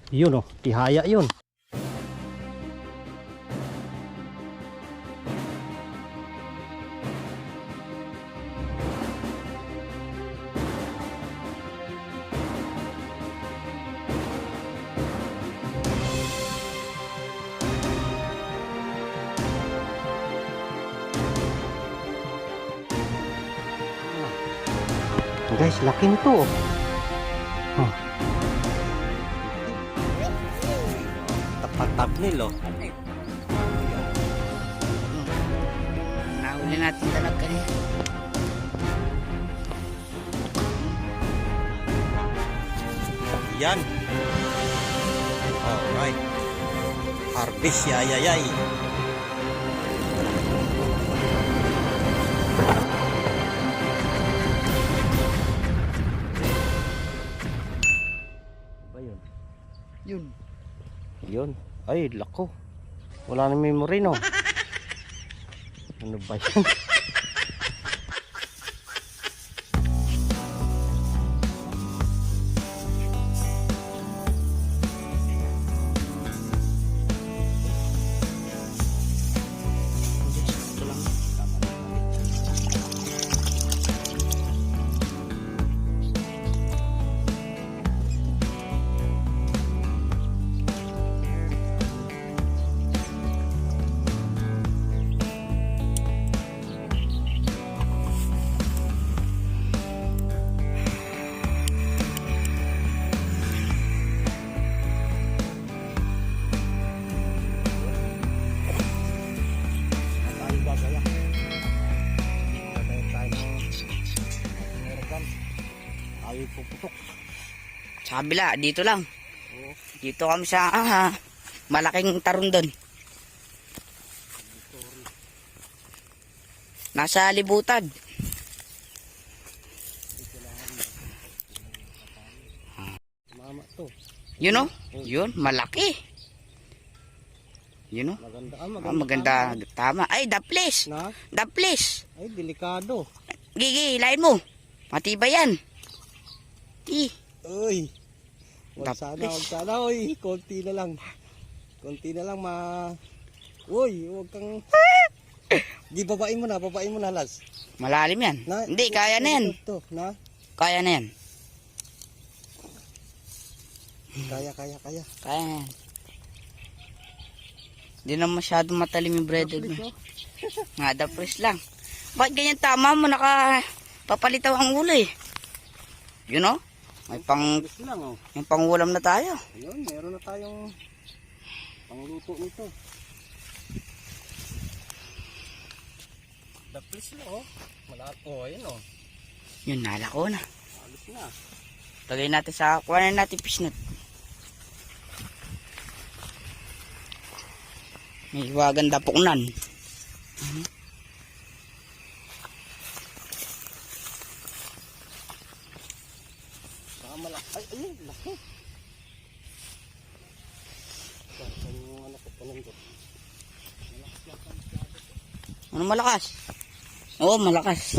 Yun oh, tihaya yun. Guys, laki nito. Oh. Tapat-tapnil oh. Nahuli natin talaga niya. Yan. Alright. Harvest yayayay. Ba yun? Yun. Yun. Ay, lako. Wala na memory no. Ano ba yan? Ayaw puputok. Sa kabila, dito lang. Dito kami sa malaking tarong doon. Nasa libutan. Mama to. Yun o. Yun, malaki. Yun o. Maganda. Maganda. Tama. Ay, daplis. Na? Daplis. Ay, delikado. Gigi, hilahin mo. Matibay yan. Uy. Wag Daplis. sana. Uy, konti na lang. Konti na lang Uy, huwag kang... Di, babain mo na, Las. Malalim yan. Hindi, kaya na yan. Ito, na? Kaya na yan. Kaya. Kaya na yan. Hindi na masyadong matalim yung breaded mo. Nga, daplis lang. Bakit ganyan tama mo? Papalitaw ang ulo eh. You know? May pangulam na tayo. Ayun, meron na tayong pangluto nito. Daplis na oh. Malapo, ayun oh. Yun, nalako na. Alis na. Lagay natin sa, kuha na natin pisnot. May ganda puknan. Ay, ayun, laki. Yung anak ko panunod. Ano malakas? Oo, malakas.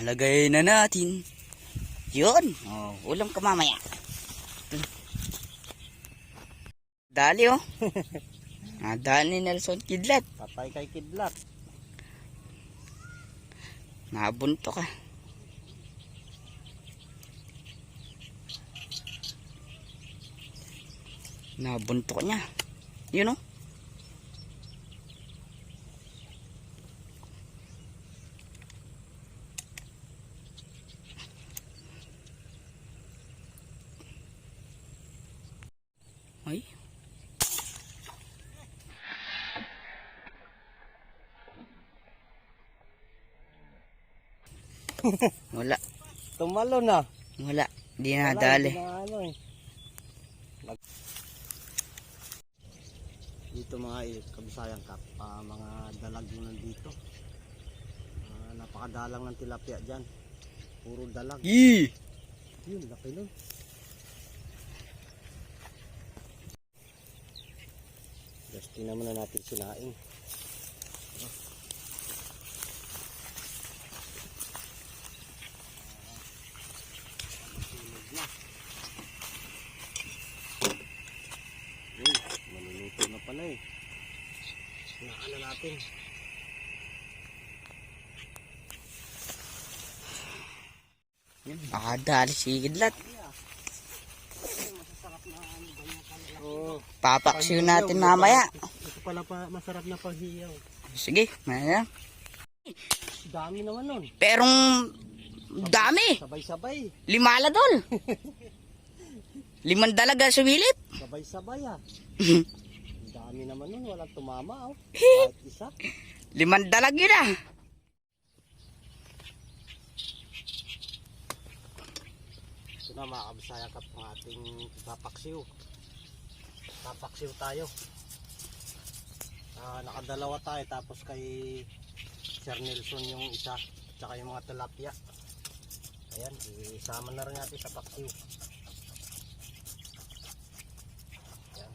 Lagay na natin. Yun. Oh, ulam ka mamaya. Dali oh. Dali ni Nelson Kidlat. Patay kay Kidlat. Nabunto ka. Nabuntok niya. Yun o. Ay. Wala. Tumalo na. Wala. Di na dali. Dito mga Kabisayan Kap, mga dalag yung nandito. Napakadalang ng tilapia dyan. Puro dalag. Yee! Yun, laki nun. Just tingnan muna natin sinaing. natin. Nakadali si Kidlat. Oo. Papaksiw natin mamaya. Ito pala pa masarap na paghiyaw. Sige, maya. Dami naman nun. Perong dami. Sabay-sabay. 5 ladol. 5 dalaga sumilip. Sabay-sabay ah. Dami naman nun. Walang tumama oh. Kahit isa. 5 dalag yun ah. Ito na mga kabisaya kap ang ating papaksiw. Papaksiw tayo. Nakadalawa tayo tapos kay Sir Nelson yung isa. Tsaka yung mga tilapia. Ayan, isama na rin natin sa paksiw. Ayan.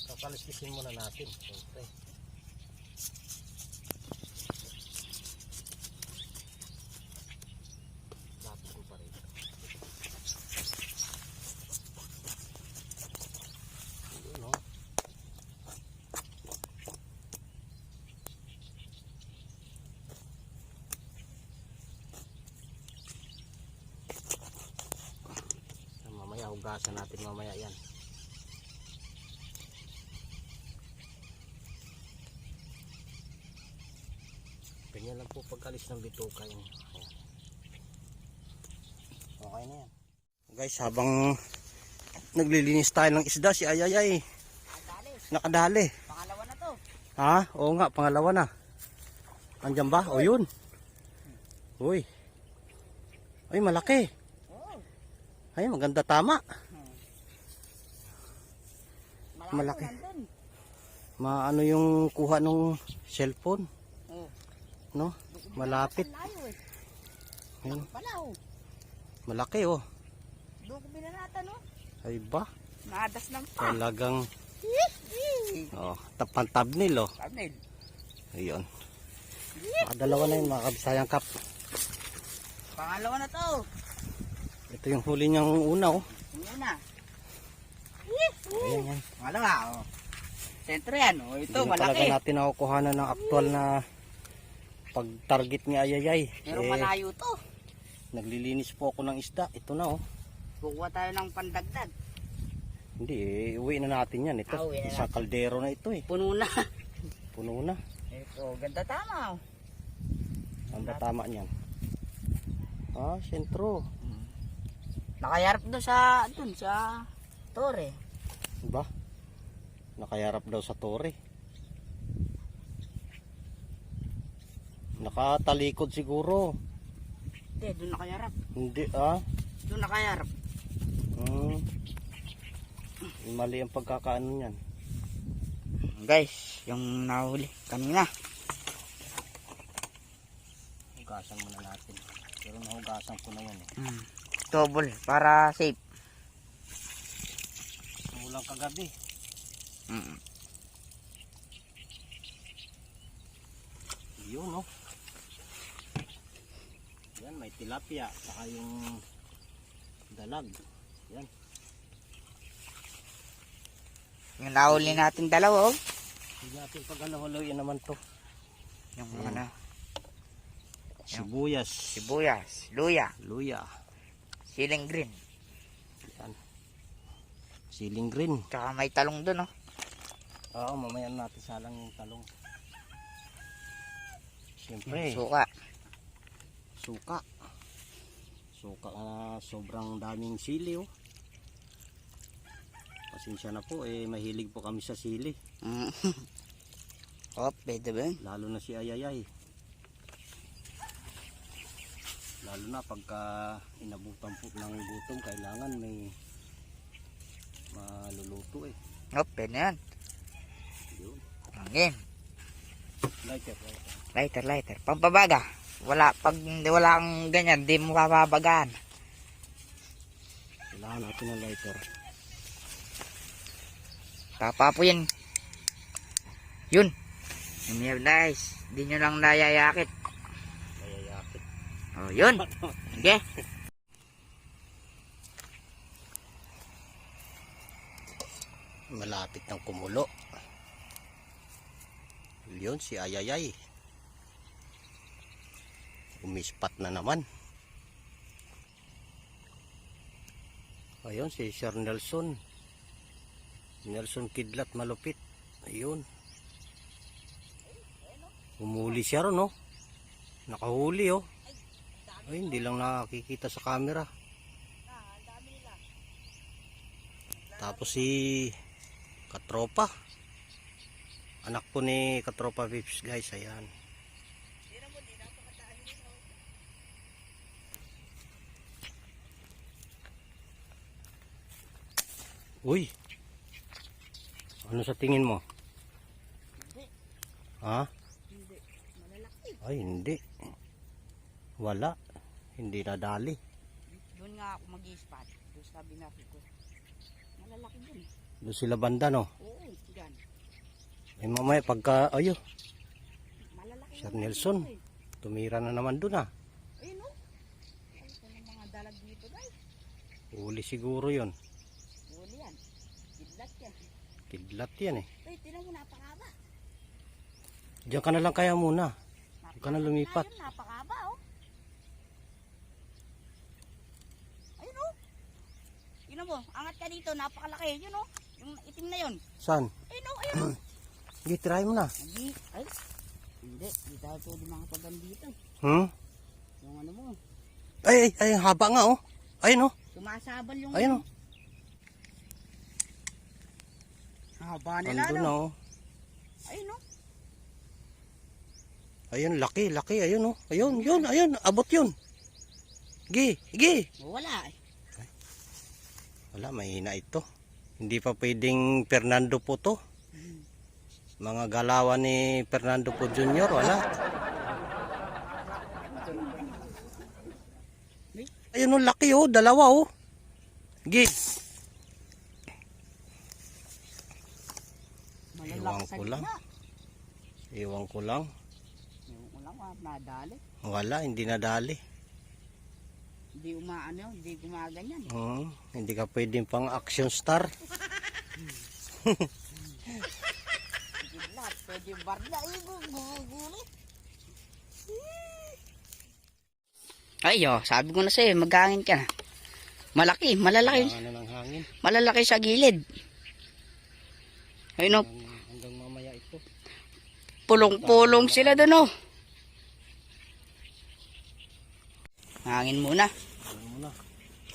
Kapaliskisin muna natin. Siyempre. Lapit ko pa rin. Yun, oh. Mamaya hugasan natin mamaya yan. Ganyan lang po pagkalis ng bituka yung ayan. Okay na yan. Guys, habang naglilinis tayo ng isda si Ayayay nakadali. Pangalawa na to. Ha? Oo nga, pangalawa na. Andyan ba? O yun. Uy. Ay, malaki. Ay, maganda tama. Malaki. Maano yung kuha nung cellphone. No? Malapit. Ayun. Malaki oh. Doon ko binanata no? Ay ba? Naadas ng pa. Talagang oh, tapantabnil oh. Tabnil. Ayun. Nakadalawa na yun mga kabisayang kap. Pangalawa na to. Ito yung huli niyang una oh. Yung una. Ayan yan. Pangalawa oh. Sentro yan oh. Ito Hindi na talaga malaki. natin nakukuhanan ng aktual na pag-target ni Ayayay. Pero malayo to. Naglilinis po ako ng isda. Ito na oh. Kukuha tayo ng pandagdag. Hindi uwi na natin yan. Ito, Uwi na isang kaldero na ito eh. Puno na. Puno na. Ito, ganda tama oh. Ang tama niyan. Ah, sentro. Nakayarap doon sa tore. Diba? Nakayarap daw sa tore. Nakatalikod siguro. Hindi, doon nakayarap. Hindi ah. Doon nakayarap. Mali ang pagkakaano niyan. Guys, yung nahuli kanina. Hugasan muna natin. Pero nahugasan ko na yan eh. Double, para safe. Ulang kagabi. Yun no. Yan, may tilapia. Saka yung dalag. Yan. Yung nahuli natin dalawa oh. Hindi natin pag-alahuluin naman to. Yung ano, Sibuyas. sibuyas, luya, Luya. siling green. Yan. Siling green. Tsaka may talong doon oh. Oo, mamaya natin salang yung talong. Siyempre. Suka. Suka. Suka na sobrang daming sili oh. Pasensya na po eh, mahilig po kami sa sili. Oh, pwede ba? Lalo na si Ayayay. Lalo na pagka inabutan po ng gutom, kailangan may maluluto eh. Oh, pwede yan. Yun. Game. Lighter. Lighter. Pampabaga. Pag wala kang ganyan, di mo papabagaan. Kailangan natin ng lighter. Tapa po yan. Yun. Yun guys. Di nyo lang nayayakit. Mayayakit. Oh, yun. Sige. Malapit ng kumulo. Yun si Ayayay. Umispat na naman. Ayun si Sir Nelson. Nelson Kidlat malupit. Ayun. Umuli siya ron, oh. Nakahuli, oh. Ay, hindi lang nakikita sa camera. Tapos si Katropa. Anak po ni Katropa Vips, guys. Ayan. Uy. Ano sa tingin mo? Hindi. Ha? Hindi. Malalaki. Ay, hindi. Wala. Hindi nadali. Doon nga ako mag-i-spot. Doon sa binaki ko. Malalaki dun. Doon sila banda, no? Oo, yan. Ay, mamaya pagka, ayo, Malalaki. Sir Nelson, tumira na naman doon, ah. Ayun, oh. Ay, ito ng mga dalag dito, guys. Uli siguro yon. Huli yan. Kidlat yan. Kidlat yan, eh. Ay, tinan mo, napakaba. Diyan ka na lang kaya muna. Huwag ka na lumipat. Ayun, napakaba, oh. Ayun, oh. Tingnan mo, angat ka dito, napakalaki. Yun, oh. Yung itim na yun. Saan? Ayun, oh, ayun, oh. Sige, try mo na. Ay, hindi tayo pwede makapagan dito. Yung ano mo, Ay, haba nga, oh. Ayun, oh. sumasabal yung Ayun, oh. haba nila, Andun no? na, oh. Ayun, oh. Ayun, laki. Ayun, oh. Ayun. Abot yun. Gi. Wala, eh. Wala, mahina ito. Hindi pa pwedeng Fernando po to. Mga galawan ni Fernando po Jr. Wala. Ayun, oh. Laki, oh. Dalawa, oh. Gi. Iwan ko lang. Iwan ko lang. Nadali. Wala, hindi nadali. Hindi umaano, hindi gumaganyan. Hindi ka pwedeng pang action star. Sige lahat, pwede barla. Guguli. Ay, oh, sabi ko na sa'yo, maghangin ka na. Malalaki. Ano ng hangin. Malalaki sa gilid. Ayun, oh. Hanggang mamaya ito. Pulong-pulong sila doon, oh. Hangin muna.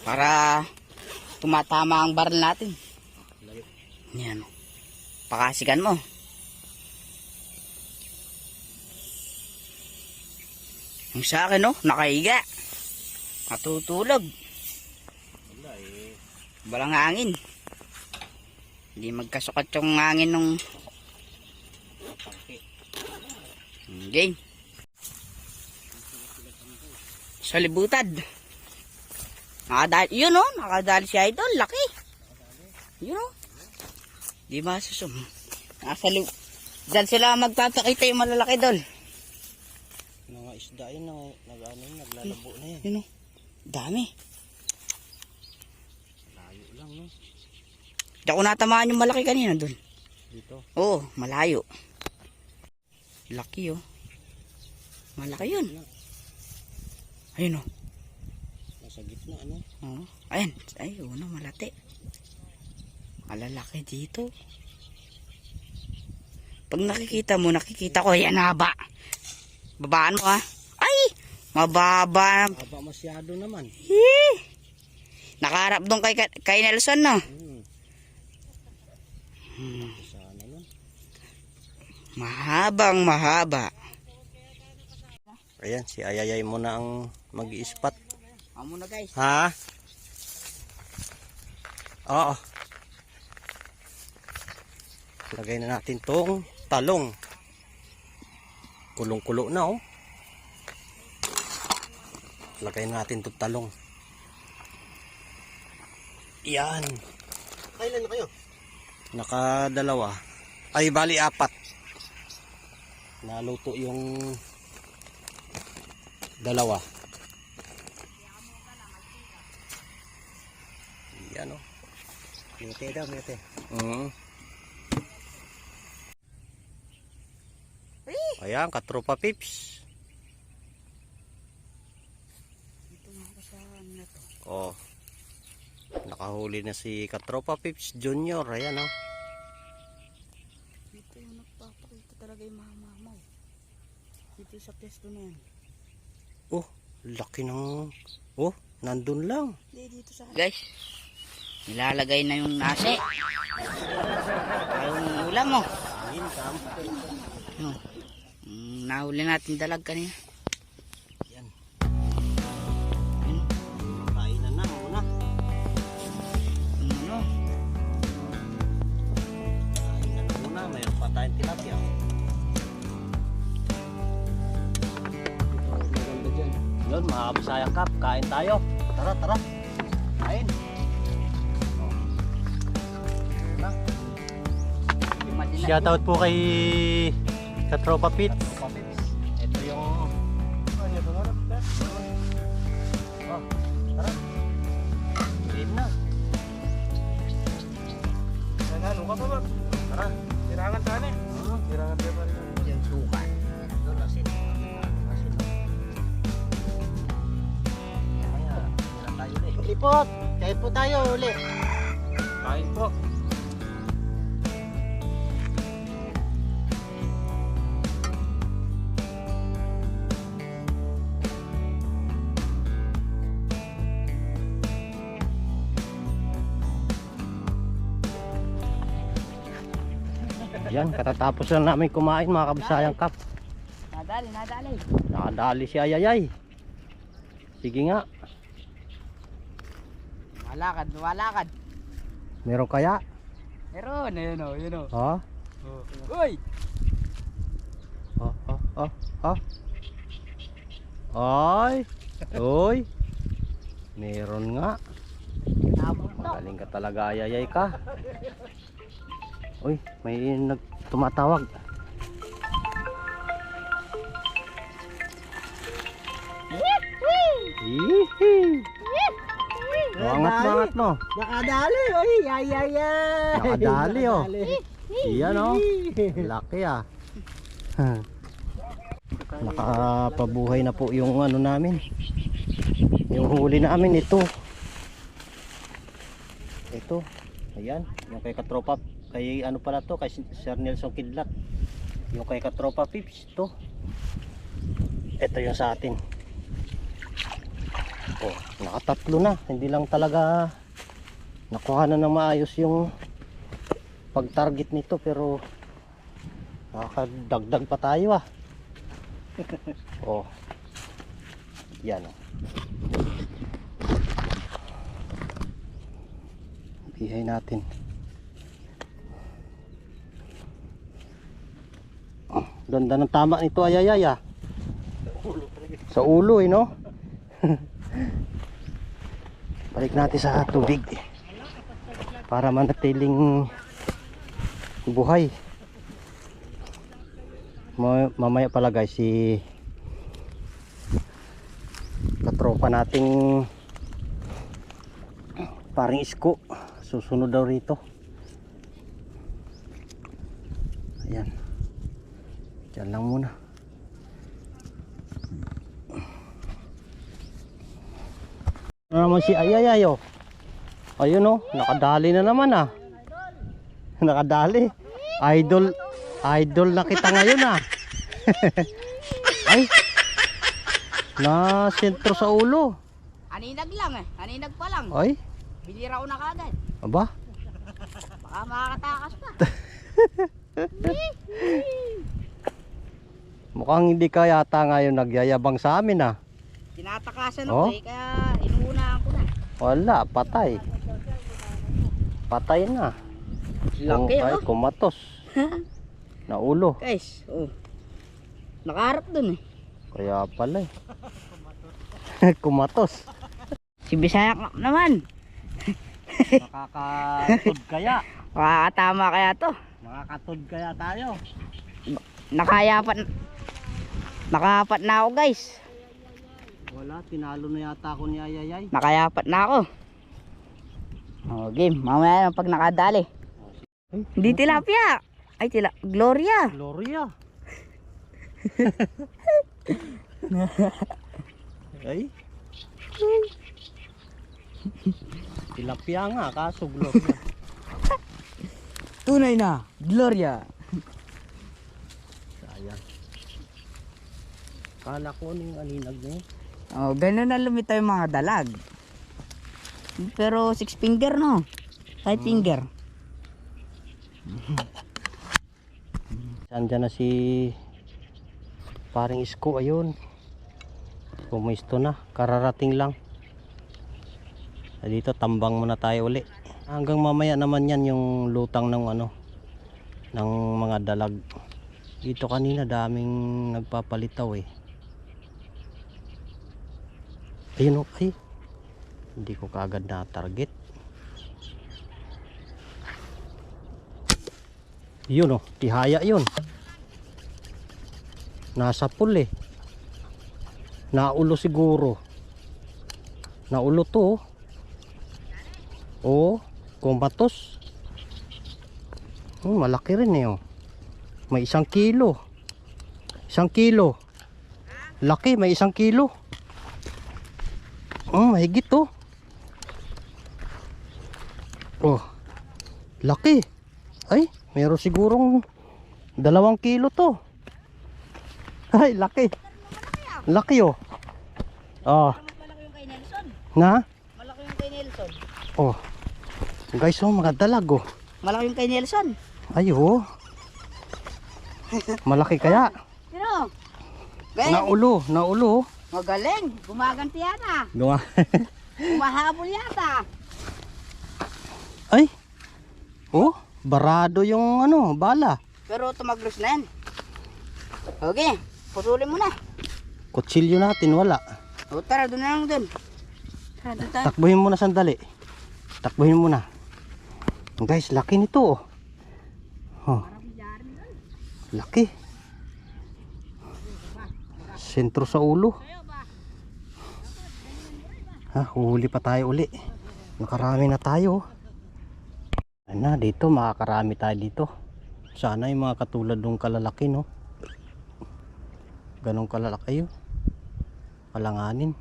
Para tumatama ang baril natin. Yan. Pakasikan mo. Yung sa akin, oh, nakahiga. Matutulog. Walang hangin. Hindi magkasukat yung hangin nung game. Sa libutad. Nakadali, yun, oh, nakadali si Idol, laki. Yun, oh. Di ba susum? Diyan sila magpapakita yung malalaki, Dol. Mga isda yun, naglalabo na yan. Yun, oh. Dami. Layo lang, no? Di ako natamaan yung malaki kanina, Dol. Dito. Oo, malayo. Laki, oh. Malaki yun. Ayun, oh. Nasa gitna, ano? Oo. Ayan. Ay, una, malati. Malalaki dito. Pag nakikita ko, yan haba. Babaan mo, ha? Ay! Mababa. Haba masyado naman. Nakaharap doon kay Nelson, no? Sana nun. Mahaba. Ayan, si Ayayay muna ang mag-i-spot. Amo na, guys. Ha? Oo. Lagay na natin tong talong. Kulong-kulo na, oh. Lagay na natin tong talong. Yan. Kailan na kayo? Nakadalawa. Ay, bali 4. Naluto yung 2. Yan, oh. Mete daw, mete. Ayan, katropa pips. Ito mga kasahan na to. Oh. Nakahuli na si katropa pips junior. Ayan oh. Ito yung nagpapakita talaga yung mamamaw. Dito sa pwesto na yan. Oh, laki ng... Oh, nandun lang. Hindi dito sa... Guys, nilalagay na yung nasi. Yung ulam mo. Nahuli natin dalag kanina. Yan. Kainan na muna. Ano? Kainan na muna. Mayroon pa tayong tilapia. Maganda dyan. Yun, mga kabisayang kap. Kain tayo. Tara, tara. Kain. Shoutout po kay Katropa Pits. Ito yung... Oh, tara. Kain na. Nagano ka pa ba? Tara. Sirangan ka na eh. Sirangan ka pa rin. Yung suka. Doon, asin. Asin. Kaya, tira tayo ulit. Lipot! Kain po tayo uli. Kain po. Yan, katatapos lang namin kumain mga kabisayang kap. Nadali, nadali. Nakadali si Ayayay. Sige nga. Walakad, walakad. Meron kaya? Meron, yun o, yun o. Ha? Uy! Oh, oh, oh, oh. Ay! Uy! Meron nga. Magaling ka talaga, Ayayay ka. Uy, may tumatawag. Hihi! Angat mo. Nakadali! Oy! Ay! Nakadali oh. Iyan oh. Laki ah. Nakapabuhay na po yung ano namin. Yung huli namin ito. Ito. Ayan. Yung kay Katropa. Kay ano pala to. Kay Sir Nelson Kidlat. Yung kay Katropa Pips. Ito. Ito yung sa atin. Oh, nakatatlo na. Hindi lang talaga nakuha na ng maayos yung pag-target nito, pero nakakadagdag pa tayo ah. Oh. Yan oh. Bihay natin. Oh, ganda ng tama nito, Ayayay ah. Sa ulo eh no. Balik natin sa tubig para manatiling buhay. Mamaya pala guys, si katropa nating paring isko susunod daw rito. Ayan, dyan lang muna. Ano naman si Ayayay oh. Ayun oh, nakadali na naman ah. Nakadali. Idol na kita ngayon ah. Ay. Na sentro sa ulo. Aninag lang eh. Aninag pa lang. Ay. Binira ko na kagad. Aba. Baka makakatakas pa. Mukhang hindi ka yata ngayon nagyayabang sa amin ah. Tinatakasan Oh? ako eh. Kaya inuunahan ko na. Wala, patay. Patay na. Laki Ay, oh. kumatos. Na ulo. Guys, oh. Nakaharap dun eh. Kaya pala eh. Kumatos. Si Bisaya naman. Makakatod kaya. Makakatama kaya to. Makakatod kaya tayo. Nakayapat na ako guys. Wala, tinalo na yata ako ni Ayayay. Nakayapat na ako. Oh, game. Mamaya pag nakadali. Hindi tilapia. Ay, Gloria. Gloria. Ay. Tilapia nga, kaso Gloria. Tunay na, Gloria. Sayang. Kala ko ano yung aninag niya. Oh, ganun na lumitaw yung mga dalag. Pero 6 finger no? 5 finger. Andyan na si paring Isko, ayun. Pumisto na, kararating lang. Dito tambang muna tayo uli. Hanggang mamaya naman yan yung lutang ng ano, ng mga dalag. Dito kanina daming nagpapalitaw eh. Ayun oh, ay. Hindi ko kaagad na target. Yun oh, tihaya yun. Nasa pool eh. Naulo siguro. Naulo to. Oh, kumatos. Malaki rin eh oh. May 1 kilo. 1 kilo. Laki, may 1 kilo. Mahigit to. Oh, laki. Ay, meron sigurong 2 kilo to. Ay, laki. Laki oh. Oh. Malaki yung kay Nelson. Na? Malaki yung kay Nelson. Oh. Guys, oh, mga dalag oh. Malaki yung kay Nelson. Ay oh. Malaki kaya. Sino? Naulo. Magaling. Gumaganti yata. Gawa. Umahabol yata. Ay. Oh, barado yung ano, bala. Pero tumaglos na yan. Okay, putulin mo na. Kutsilyo natin wala. O tara, doon na lang doon. Tara, doon tayo. Takbuhin mo na sandali. Takbuhin mo na. Guys, laki nito oh. Oh. Laki. Sentro sa ulo. Huli pa tayo uli. Nakarami na tayo. Na dito, makakarami tayo dito. Sana yung mga katulad ng kalalaki no. Ganong kalalaki yun. Palanganin.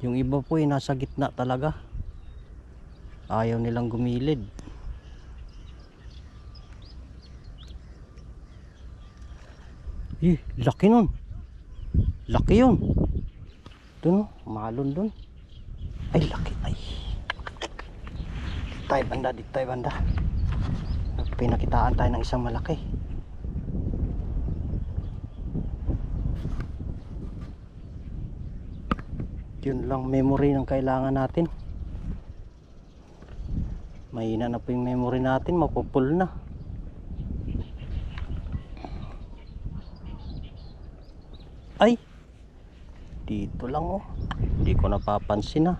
Yung iba po ay nasa gitna talaga. Ayaw nilang gumilid. Laki nun. Laki yun. Doon, malon doon. Ay, laki. Ay. Dito tayo banda. Pinakitaan tayo ng isang malaki. Yun lang memory ng kailangan natin. Mahina na po yung memory natin. Mapupul na. Ay, dito lang oh. Hindi ko napapansin ah.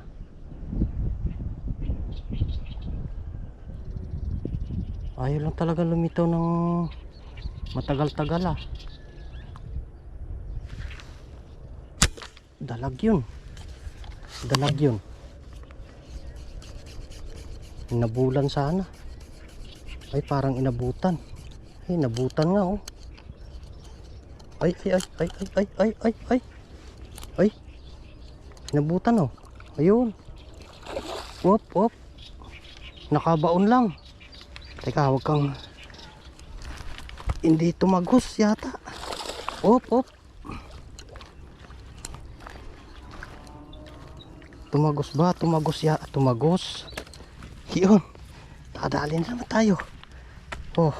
Ayaw lang talaga lumitaw ng matagal-tagal ah. Dalag yun. Inabulan sana. Ay, parang inabutan. Ay, nabutan nga oh. Ay. Nabutan oh. Ayun. Wop. Nakabaon lang. Teka, huwag kang hindi tumagos yata. Wop. Tumagos ba? Tumagos. Yun. Nakadali na naman tayo. Oh.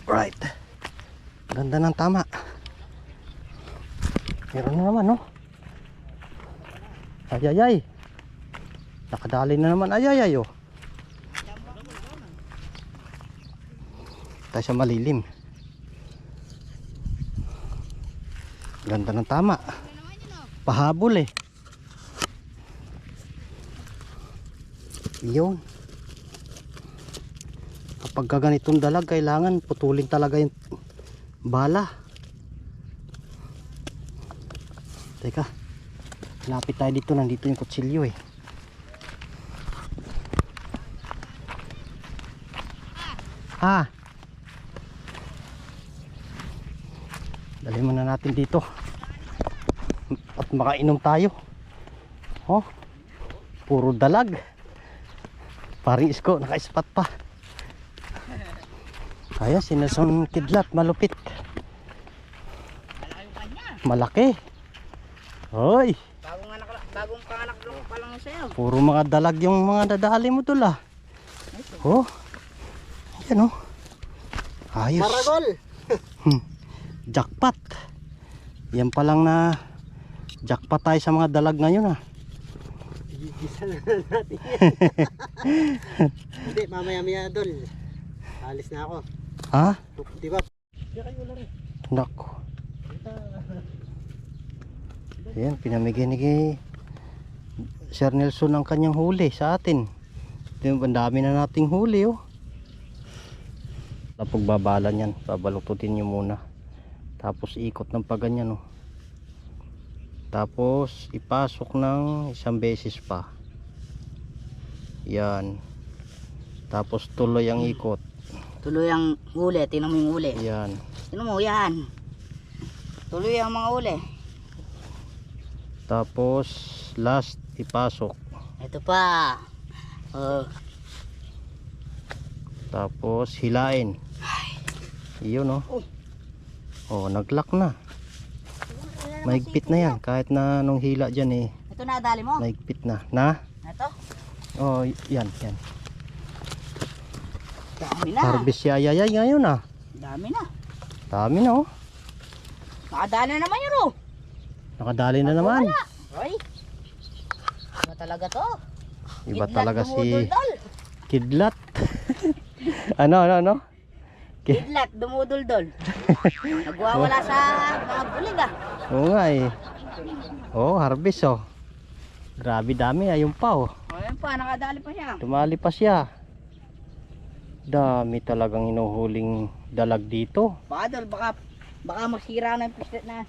Right. Ganda ng tama. Meron na naman, no? Ay. Nakadali na naman. Ay, oh. Tayo sa malilim. Ganda ng tama. Pahabol eh. Yun. Kapag ganitong dalag, kailangan putulin talaga yung bala. Teka, lapit tayo dito. Nandito yung kutsilyo eh. Dali muna natin dito. At makainom tayo. Oh, puro dalag. Paring isko, naka-spot pa. Kaya sinasong kidlat, malupit. Malaki. Hoy. Bagong panganak pa lang sa'yo. Puro mga dalag yung mga dadali mo tol ah. Oh. Yan oh. Ayos. Maragol. Jackpot. Yan pa lang na jackpot tayo sa mga dalag ngayon ah. Gigisa na natin yan. Hindi, mamaya-maya dol. Alis na ako. Ha? Di ba? Nako. Yan, pinamigay ni Sir Nelson ang kanyang huli sa atin. Ang dami na nating huli oh. Tapos babalan yan, babalututin nyo muna. Tapos ikot ng paganyan oh. Tapos ipasok ng isang beses pa. Yan. Tapos tuloy ang ikot. Tuloy ang huli, tinan mo yung huli. Yan. Tinan mo, yan. Tuloy ang mga huli. Tapos last ipasok. Ito pa. Tapos hilain. Iyon oh. Oh, naglock na. Mahigpit na yan. Kahit na nung hila dyan eh. Ito na, dali mo. Mahigpit na. Na? Ito. Oh, yan. Dami na. Harvest si Ayayay ngayon ah. Dami na. Dami na oh. Nakadali na naman yun oh. Nakadali na naman. Hoy. Iba talaga to. Iba Kidlat talaga si dumudul-dul. Kidlat. Ano? Kidlat, dumudul-dul. Nagwawala sa mga bulig ah. Oo nga eh. Oh, harvest oh. Grabe dami, ayun pa oh. Ayan pa, nakadali pa siya. Tumali pa siya. Dami talagang hinuhuling dalag dito. Baka dol, baka masira na yung pislet na.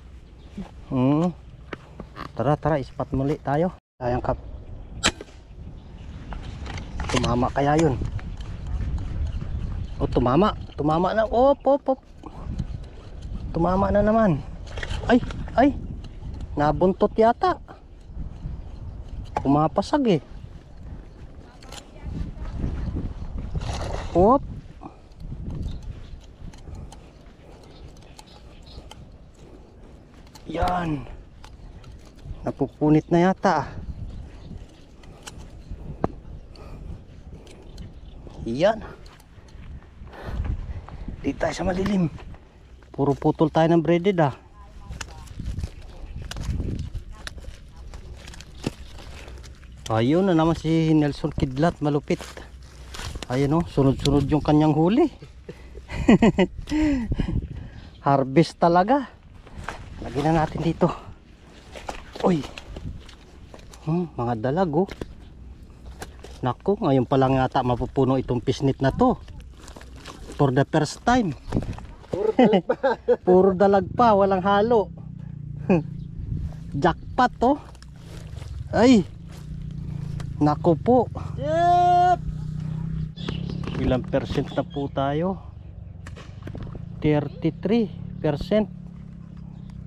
Tara, ispat muli tayo. Sayang kap. Tumama kaya yun. Oh, tumama na. Op. Tumama na naman. Ay. Nabuntot yata. Pumapasag eh. Op. Yan. Napupunit na yata. Yan. Di tayo sa malilim. Puro putol tayo ng breaded ah. Ayun na naman si Nelson Kidlat, malupit. Ayun oh, sunod-sunod yung kanyang huli. Harvest talaga. Lagyan na natin dito. Uy. Mga dalag oh. Naku, ngayon pa lang yata mapupuno itong pisnit na to. For the first time. Puro dalag pa, walang halo. Jackpot oh. Ay. Naku po. Yep. Ilang percent na po tayo? 33%.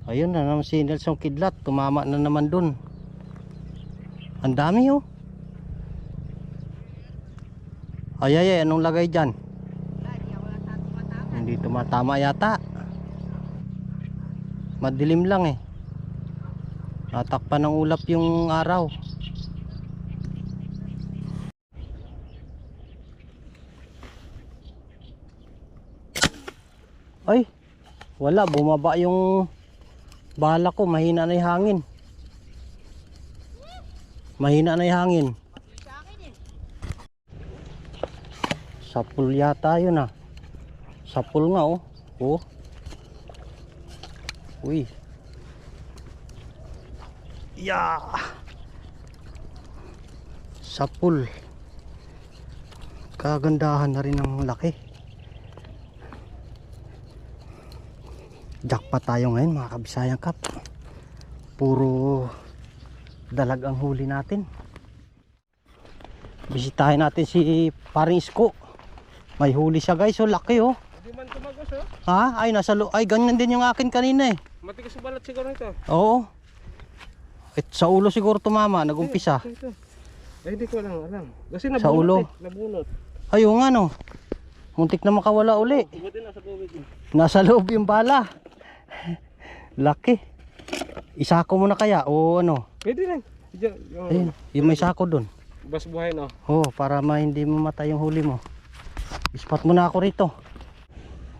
Ayun na naman si Nelson Kidlat, tumama na naman dun. Ang dami oh. Ay, anong lagay dyan? Hindi tumatama yata. Madilim lang eh. Natakpan ng ulap yung araw. Ay, wala, bumaba yung bala ko, mahina na yung hangin. Mahina na yung hangin. Sapul yata yun ah. Sapul nga oh. Oh. Uy. Yeah. Sapul. Kagandahan na rin ang laki. Jackpot tayo ngayon mga kabisayang kap. Puro dalag ang huli natin. Bisitahin natin si Paring Isko. May huli siya guys, oh laki oh. Ha? Ay, ay, ganyan din yung akin kanina eh. Matigas sa balat siguro ito. Oo. Sa ulo siguro tumama, nagumpisa. Ito. Ay, hindi ko alam. Kasi Sa ulo. Nabunot. Ayun nga no. Muntik na makawala uli. Buti nasa tubig. Nasa loob yung bala. Laki. Isako mo na kaya o ano? Pwede lang. Ayun, yung may sako dun. Bas buhay na. Oo, para hindi mamatay yung huli mo. Ispat mo na ako rito.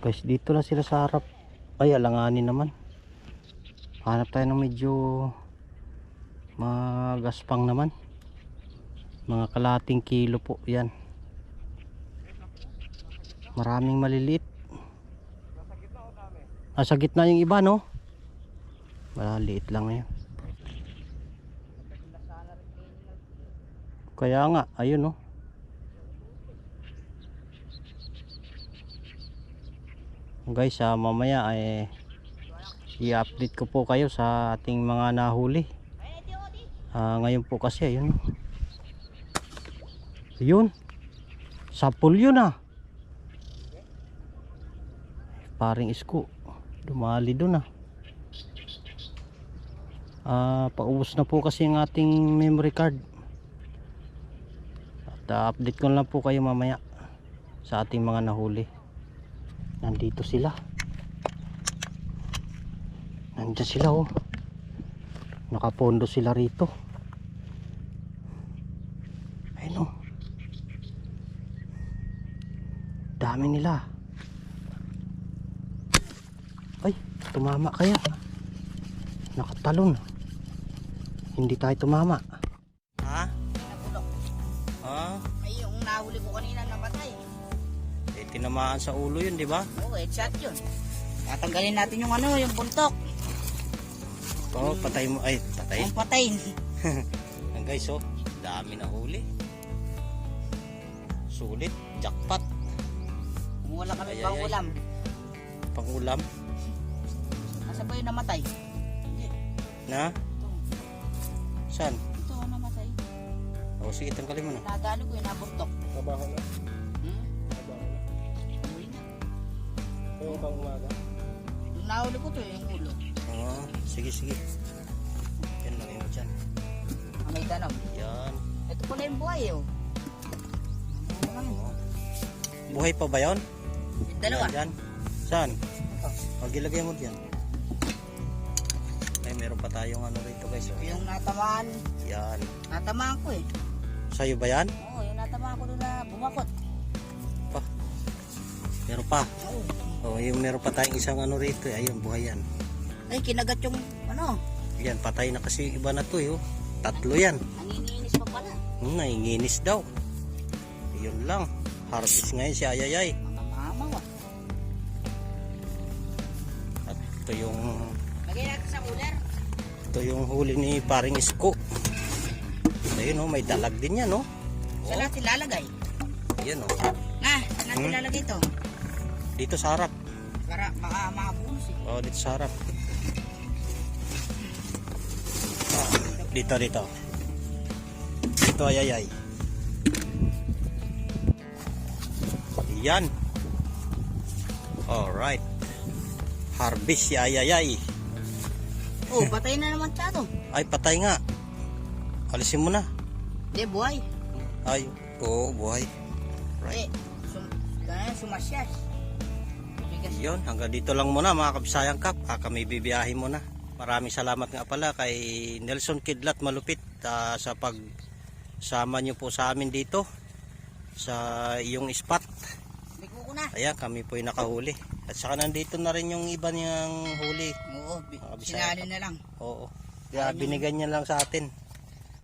Guys, dito na sila sa harap. Ay, alanganin naman. Hanap tayo ng medyo magaspang naman. Mga kalating kilo po yan. Maraming maliliit. Sa gitna yung iba, no? Maliliit lang na yun. Kaya nga, ayun, no? Guys, mamaya ay i-update ko po kayo sa ating mga nahuli. Ngayon po kasi ayun. Yun. Sapul yun ah. Paring isko. Dumali dun ah. Paubos na po kasi ang ating memory card. At update ko lang po kayo mamaya sa ating mga nahuli. Nandito sila. Nandiyan sila oh. Nakapondo sila rito. Ayun oh. Dami nila. Ay, tumama kaya. Nakatalon. Hindi tayo tumama. Ha? Nabulok. Ha? Ay, yung nahuli ko kanina namatay. Tinamaan sa ulo yun, di ba? Oo, headshot yun. Tatanggalin natin yung ano, yung buntok. Oo, patay mo. Ay, patay. Yung patayin. Yan guys, oh. Dami na huli. Sulit. Jackpot. Wala kami Ay, pang ay, ay. ulam. Pang ulam. Nasa ba yung namatay? Na? Ito. Saan? Ito ang namatay. O, sige, tanggalin mo na. Nagano ko yung nabuntok. Trabaho na. Hmm? Trabaho na. Huli na. Yung pang umaga. Yung nahuli ko to yung ulo. Oo, sige, sige. Yan lang yun dyan. Ang may tanong. Yan. Ito pala yung buhay oh. Oo. Buhay pa ba yun? Yung dalawa. Yan, dyan. Saan? Pag ilagay mo dyan. Ay, meron pa tayong ano rito guys. Oh. Yung natamaan. Yan. Natamaan ko eh. Sa'yo ba yan? Oo, yung natamaan ko doon na bumakot. Pa. Meron pa. Oo. Oh, yung meron pa tayong isang ano rito. Ayun, buhay yan. Ay, kinagat yung ano. Yan, patay na kasi yung iba na to. Oh. Tatlo yan. Nanginginis pa pala. Nanginginis daw. Yun lang. Harvest ngayon si Ayayay. Mga mamaw ah. At ito yung Lagay natin sa cooler. ito yung huli ni paring isko. Ayun oh, may dalag din yan oh. Saan natin lalagay? Ayun oh. Saan natin lalagay ito? Dito sa harap. Para baka makabunos eh. Oh, dito sa harap. Dito, dito. Dito, Ayayay. Yan. Alright. Harvest si Ayayay. Oh, patay na naman tato. Ay, patay nga. Alisin mo na. Hindi, buhay. Ay, oo, buhay. Right. Sumasyas. Yun, hanggang dito lang muna mga kabisayang kap. Kami bibiyahin muna. Maraming salamat nga pala kay Nelson Kidlat Malupit sa pagsama nyo po sa amin dito sa iyong spot. Biko ko na. Ayan, kami po yung nakahuli. At saka nandito na rin yung iba niyang huli. Oo, Mga Bisaya sinali na lang. Oo. Kaya binigyan niya lang sa atin.